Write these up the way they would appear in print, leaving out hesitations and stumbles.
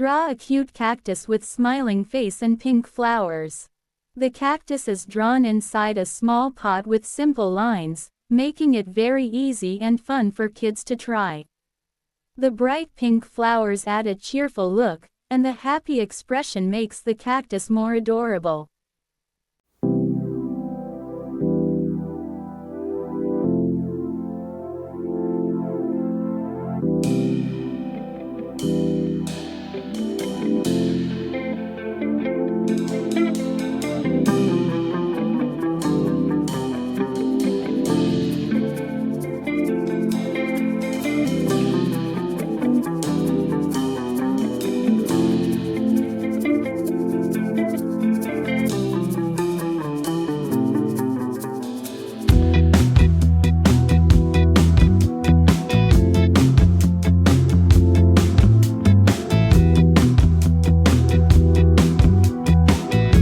Draw a cute cactus with smiling face and pink flowers. The cactus is drawn inside a small pot with simple lines, making it very easy and fun for kids to try. The bright pink flowers add a cheerful look, and the happy expression makes the cactus more adorable.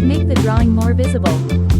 Make the drawing more visible.